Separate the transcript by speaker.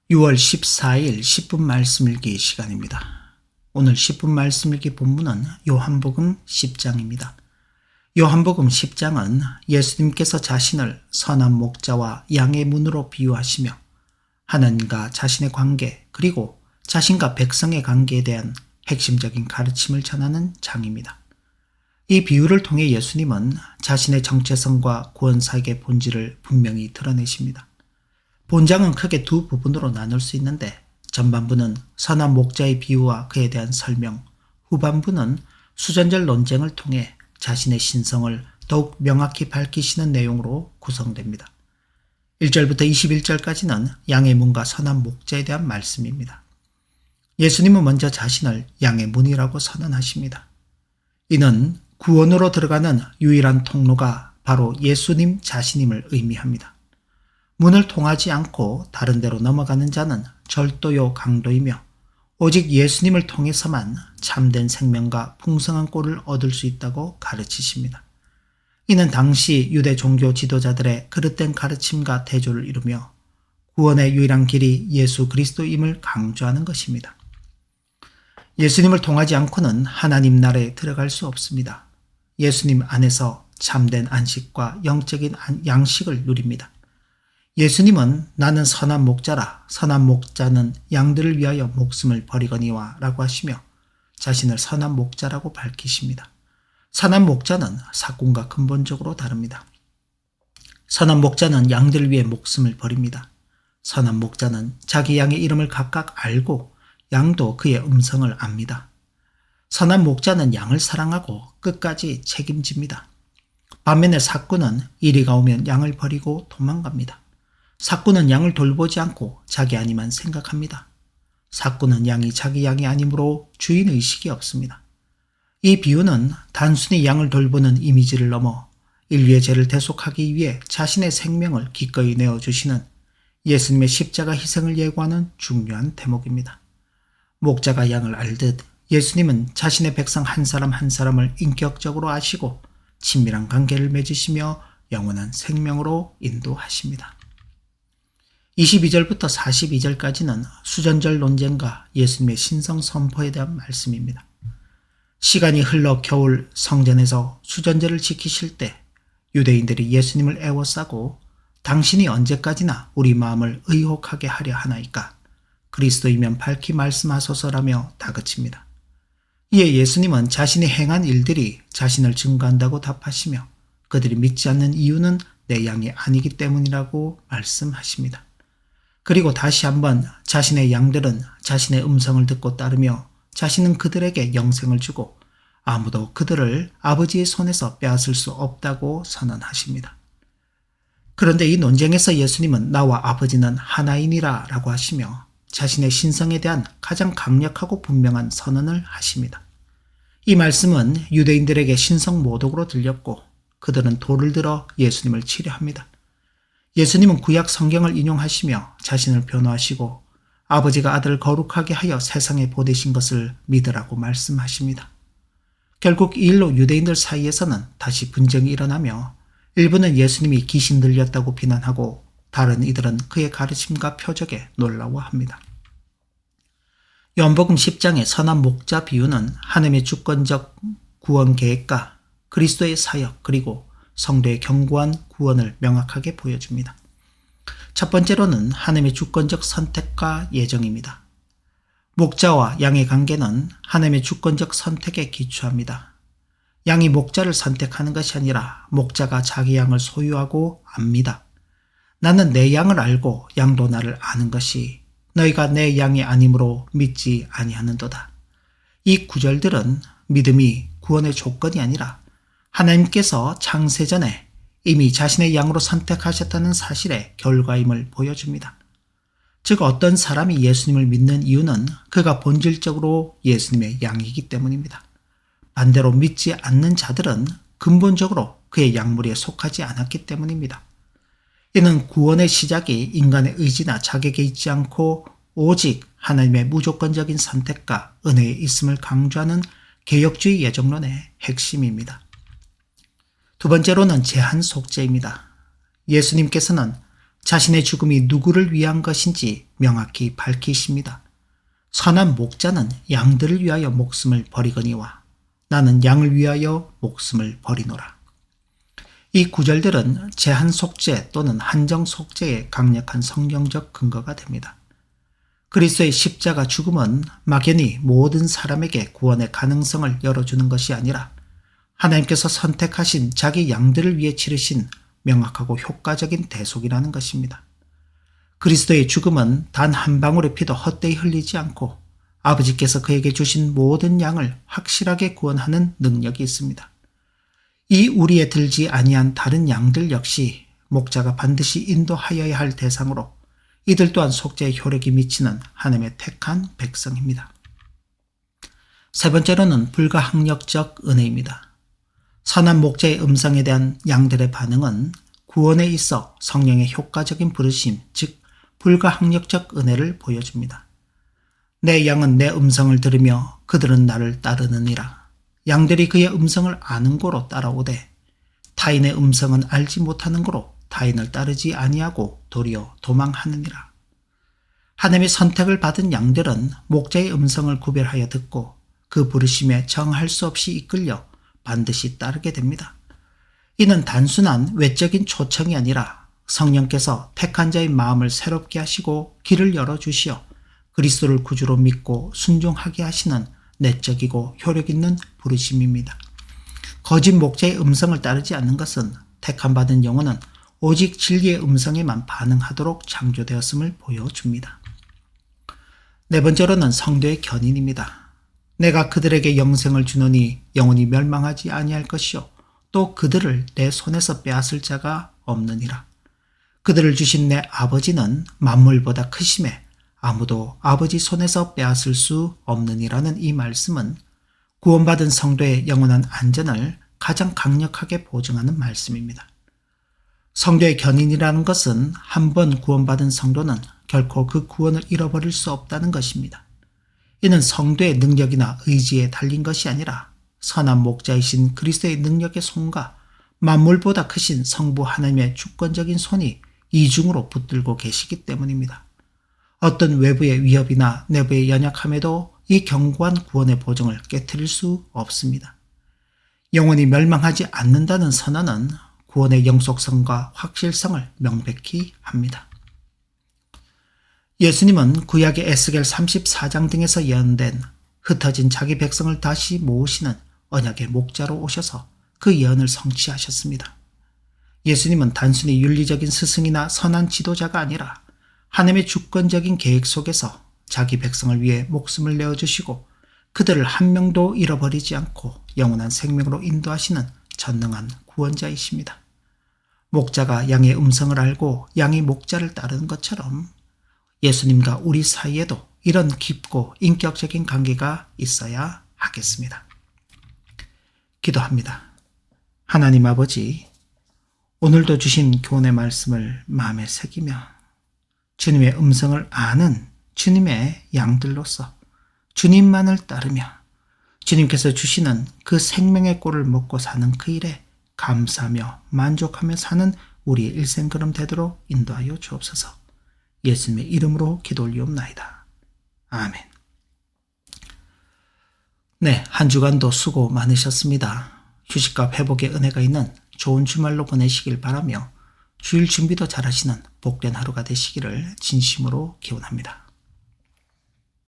Speaker 1: 6월 14일 10분 말씀 읽기 시간입니다. 오늘 10분 말씀 읽기 본문은 요한복음 10장입니다. 요한복음 10장은 예수님께서 자신을 선한 목자와 양의 문으로 비유하시며 하나님과 자신의 관계 그리고 자신과 백성의 관계에 대한 핵심적인 가르침을 전하는 장입니다. 이 비유를 통해 예수님은 자신의 정체성과 구원사역의 본질을 분명히 드러내십니다. 본장은 크게 두 부분으로 나눌 수 있는데 전반부는 선한 목자의 비유와 그에 대한 설명, 후반부는 수전절 논쟁을 통해 자신의 신성을 더욱 명확히 밝히시는 내용으로 구성됩니다. 1절부터 21절까지는 양의 문과 선한 목자에 대한 말씀입니다. 예수님은 먼저 자신을 양의 문이라고 선언하십니다. 이는 구원으로 들어가는 유일한 통로가 바로 예수님 자신임을 의미합니다. 문을 통하지 않고 다른 데로 넘어가는 자는 절도요 강도이며 오직 예수님을 통해서만 참된 생명과 풍성한 꼴을 얻을 수 있다고 가르치십니다. 이는 당시 유대 종교 지도자들의 그릇된 가르침과 대조를 이루며 구원의 유일한 길이 예수 그리스도임을 강조하는 것입니다. 예수님을 통하지 않고는 하나님 나라에 들어갈 수 없습니다. 예수님 안에서 참된 안식과 영적인 양식을 누립니다. 예수님은 나는 선한 목자라 선한 목자는 양들을 위하여 목숨을 버리거니와 라고 하시며 자신을 선한 목자라고 밝히십니다. 선한 목자는 사꾼과 근본적으로 다릅니다. 선한 목자는 양들을 위해 목숨을 버립니다. 선한 목자는 자기 양의 이름을 각각 알고 양도 그의 음성을 압니다. 선한 목자는 양을 사랑하고 끝까지 책임집니다. 반면에 사꾼은 이리가 오면 양을 버리고 도망갑니다. 사꾼은 양을 돌보지 않고 자기 안위만 생각합니다. 사꾼은 양이 자기 양이 아니므로 주인의식이 없습니다. 이 비유는 단순히 양을 돌보는 이미지를 넘어 인류의 죄를 대속하기 위해 자신의 생명을 기꺼이 내어주시는 예수님의 십자가 희생을 예고하는 중요한 대목입니다. 목자가 양을 알듯 예수님은 자신의 백성 한 사람 한 사람을 인격적으로 아시고 친밀한 관계를 맺으시며 영원한 생명으로 인도하십니다. 22절부터 42절까지는 수전절 논쟁과 예수님의 신성 선포에 대한 말씀입니다. 시간이 흘러 겨울 성전에서 수전절을 지키실 때 유대인들이 예수님을 애워싸고 당신이 언제까지나 우리 마음을 의혹하게 하려 하나이까 그리스도이면 밝히 말씀하소서라며 다그칩니다. 이에 예수님은 자신이 행한 일들이 자신을 증거한다고 답하시며 그들이 믿지 않는 이유는 내 양이 아니기 때문이라고 말씀하십니다. 그리고 다시 한번 자신의 양들은 자신의 음성을 듣고 따르며 자신은 그들에게 영생을 주고 아무도 그들을 아버지의 손에서 빼앗을 수 없다고 선언하십니다. 그런데 이 논쟁에서 예수님은 나와 아버지는 하나이니라 라고 하시며 자신의 신성에 대한 가장 강력하고 분명한 선언을 하십니다. 이 말씀은 유대인들에게 신성 모독으로 들렸고 그들은 돌을 들어 예수님을 치려합니다. 예수님은 구약 성경을 인용하시며 자신을 변호하시고 아버지가 아들을 거룩하게 하여 세상에 보내신 것을 믿으라고 말씀하십니다. 결국 이 일로 유대인들 사이에서는 다시 분쟁이 일어나며 일부는 예수님이 귀신 들렸다고 비난하고 다른 이들은 그의 가르침과 표적에 놀라워합니다. 요한복음 10장의 선한 목자 비유는 하나님의 주권적 구원 계획과 그리스도의 사역 그리고 성도의 견고한 구원을 명확하게 보여줍니다. 첫 번째로는 하나님의 주권적 선택과 예정입니다. 목자와 양의 관계는 하나님의 주권적 선택에 기초합니다. 양이 목자를 선택하는 것이 아니라 목자가 자기 양을 소유하고 압니다. 나는 내 양을 알고 양도 나를 아는 것이 너희가 내 양이 아니므로 믿지 아니하는도다. 이 구절들은 믿음이 구원의 조건이 아니라 하나님께서 창세전에 이미 자신의 양으로 선택하셨다는 사실의 결과임을 보여줍니다. 즉 어떤 사람이 예수님을 믿는 이유는 그가 본질적으로 예수님의 양이기 때문입니다. 반대로 믿지 않는 자들은 근본적으로 그의 양무리에 속하지 않았기 때문입니다. 이는 구원의 시작이 인간의 의지나 자격에 있지 않고 오직 하나님의 무조건적인 선택과 은혜에 있음을 강조하는 개혁주의 예정론의 핵심입니다. 두 번째로는 제한 속죄입니다. 예수님께서는 자신의 죽음이 누구를 위한 것인지 명확히 밝히십니다. 선한 목자는 양들을 위하여 목숨을 버리거니와 나는 양을 위하여 목숨을 버리노라. 이 구절들은 제한 속죄 또는 한정 속죄의 강력한 성경적 근거가 됩니다. 그리스도의 십자가 죽음은 막연히 모든 사람에게 구원의 가능성을 열어주는 것이 아니라 하나님께서 선택하신 자기 양들을 위해 치르신 명확하고 효과적인 대속이라는 것입니다. 그리스도의 죽음은 단 한 방울의 피도 헛되이 흘리지 않고 아버지께서 그에게 주신 모든 양을 확실하게 구원하는 능력이 있습니다. 이 우리에 들지 아니한 다른 양들 역시 목자가 반드시 인도하여야 할 대상으로 이들 또한 속죄의 효력이 미치는 하나님의 택한 백성입니다. 세 번째로는 불가항력적 은혜입니다. 선한 목자의 음성에 대한 양들의 반응은 구원에 있어 성령의 효과적인 부르심, 즉 불가항력적 은혜를 보여줍니다. 내 양은 내 음성을 들으며 그들은 나를 따르느니라. 양들이 그의 음성을 아는 고로 따라오되 타인의 음성은 알지 못하는 고로 타인을 따르지 아니하고 도리어 도망하느니라. 하나님의 선택을 받은 양들은 목자의 음성을 구별하여 듣고 그 부르심에 정할 수 없이 이끌려 반드시 따르게 됩니다. 이는 단순한 외적인 초청이 아니라 성령께서 택한 자의 마음을 새롭게 하시고 길을 열어주시어 그리스도를 구주로 믿고 순종하게 하시는 내적이고 효력 있는 부르심입니다. 거짓 목자의 음성을 따르지 않는 것은 택함받은 영혼은 오직 진리의 음성에만 반응하도록 창조되었음을 보여줍니다. 네 번째로는 성도의 견인입니다. 내가 그들에게 영생을 주노니 영원히 멸망하지 아니할 것이요 또 그들을 내 손에서 빼앗을 자가 없느니라. 그들을 주신 내 아버지는 만물보다 크심에 아무도 아버지 손에서 빼앗을 수 없느니라는 이 말씀은 구원받은 성도의 영원한 안전을 가장 강력하게 보증하는 말씀입니다. 성도의 견인이라는 것은 한 번 구원받은 성도는 결코 그 구원을 잃어버릴 수 없다는 것입니다. 이는 성도의 능력이나 의지에 달린 것이 아니라 선한 목자이신 그리스도의 능력의 손과 만물보다 크신 성부 하나님의 주권적인 손이 이중으로 붙들고 계시기 때문입니다. 어떤 외부의 위협이나 내부의 연약함에도 이 견고한 구원의 보증을 깨트릴 수 없습니다. 영원히 멸망하지 않는다는 선언은 구원의 영속성과 확실성을 명백히 합니다. 예수님은 구약의 에스겔 34장 등에서 예언된 흩어진 자기 백성을 다시 모으시는 언약의 목자로 오셔서 그 예언을 성취하셨습니다. 예수님은 단순히 윤리적인 스승이나 선한 지도자가 아니라 하나님의 주권적인 계획 속에서 자기 백성을 위해 목숨을 내어주시고 그들을 한 명도 잃어버리지 않고 영원한 생명으로 인도하시는 전능한 구원자이십니다. 목자가 양의 음성을 알고 양이 목자를 따르는 것처럼 예수님과 우리 사이에도 이런 깊고 인격적인 관계가 있어야 하겠습니다. 기도합니다. 하나님 아버지, 오늘도 주신 교훈의 말씀을 마음에 새기며 주님의 음성을 아는 주님의 양들로서 주님만을 따르며 주님께서 주시는 그 생명의 꼴을 먹고 사는 그 일에 감사하며 만족하며 사는 우리의 일생그름 되도록 인도하여 주옵소서. 예수님의 이름으로 기도 올리옵나이다. 아멘. 네, 한 주간도 수고 많으셨습니다. 휴식과 회복의 은혜가 있는 좋은 주말로 보내시길 바라며 주일 준비도 잘하시는 복된 하루가 되시기를 진심으로 기원합니다.